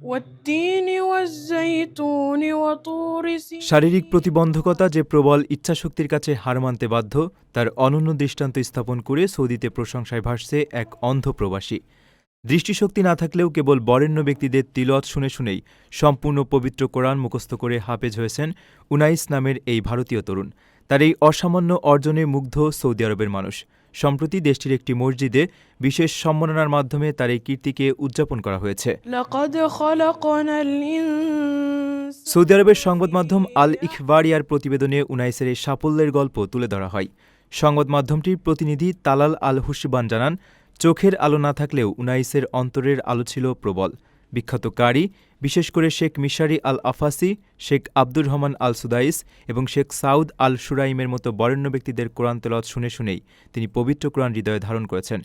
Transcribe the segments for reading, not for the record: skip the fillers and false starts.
والتين والزيتون وطور سينين শারীরিক প্রতিবন্ধকতা যে প্রবল ইচ্ছাশক্তির কাছে হার মানতে বাধ্য তার অনন্য দৃষ্টান্ত স্থাপন করে সৌদিতে প্রশংসায় ভাসছে এক অন্ধ প্রবাসী। দৃষ্টিশক্তি না থাকলেও কেবল বরেণ্য ব্যক্তিদের তিলাওয়াত শুনে শুনেই সম্পূর্ণ পবিত্র কোরআন মুখস্থ করে হাফেজ হয়েছেন উনাইস নামের এই ভারতীয় তরুণ। তার এই অসামান্য অর্জনে মুগ্ধ সৌদি আরবের মানুষ। সম্প্রতি দেশটির একটি মসজিদে বিশেষ সম্মাননার মাধ্যমে তার এই কীর্তিকে উদযাপন করা হয়েছে। لقد خلقنا الإنسان সৌদি আরবের সংবাদ মাধ্যম আল ইখবারিয়ার প্রতিবেদনে উনাইসের এই সাফল্যের গল্প তুলে ধরা হয়। সংবাদ মাধ্যমটির প্রতিনিধি তালাল আল হুসবান জানান, চোখের আলো না থাকলেও উনাইসের অন্তরের আলো ছিল প্রবল। বিখ্যাত কারি, বিশেষ করে শেখ মিশারি আল আফাসি, শেখ আব্দুর রহমান আল সুদাইস এবং শেখ সাউদ আল সুরাইমের মতো বরেণ্য ব্যক্তিদের কোরআন তেলাওয়াত শুনে শুনেই তিনি পবিত্র কোরআন হৃদয়ে ধারণ করেছেন।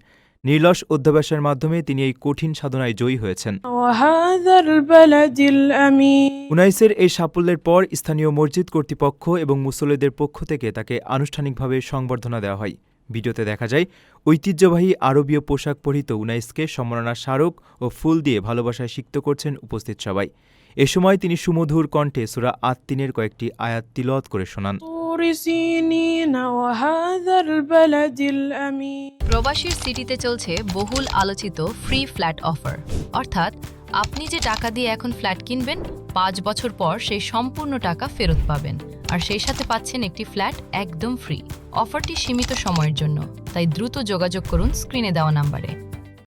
নির্লস অধ্যবসায়ের মাধ্যমে তিনি এই কঠিন সাধনায় জয়ী হয়েছেন। وهذا البلد الأمين উনাইসের এই সাফল্যের পর স্থানীয় মসজিদ কর্তৃপক্ষ এবং মুসল্লিদের পক্ষ থেকে তাকে আনুষ্ঠানিকভাবে সংবর্ধনা দেওয়া হয়। ভিডিওতে দেখা যায় ঐতিহ্যবাহী আরবীয় পোশাক পরিহিত উনাইসকে সম্মাননা স্মারক ও ফুল দিয়ে ভালোবাসায় সিক্ত করছেন উপস্থিত সবাই। এ সময় তিনি সুমধুর কণ্ঠে সূরা আত-তিনের কয়েকটি আয়াত তিলাওয়াত করে শোনান। طور سينين وهذا البلد الأمين প্রবাসীর সিটিতে চলছে বহুল আলোচিত ফ্রি ফ্ল্যাট অফার, অর্থাৎ আপনি যে টাকা দিয়ে এখন ফ্ল্যাট কিনবেন 5 বছর পর সেই সম্পূর্ণ টাকা ফেরত পাবেন, আর সেই সাথে পাচ্ছেন একটি ফ্ল্যাট একদম ফ্রি। অফারটি সীমিত সময়ের জন্য, তাই দ্রুত যোগাযোগ করুন স্ক্রিনে দেওয়া নাম্বারে।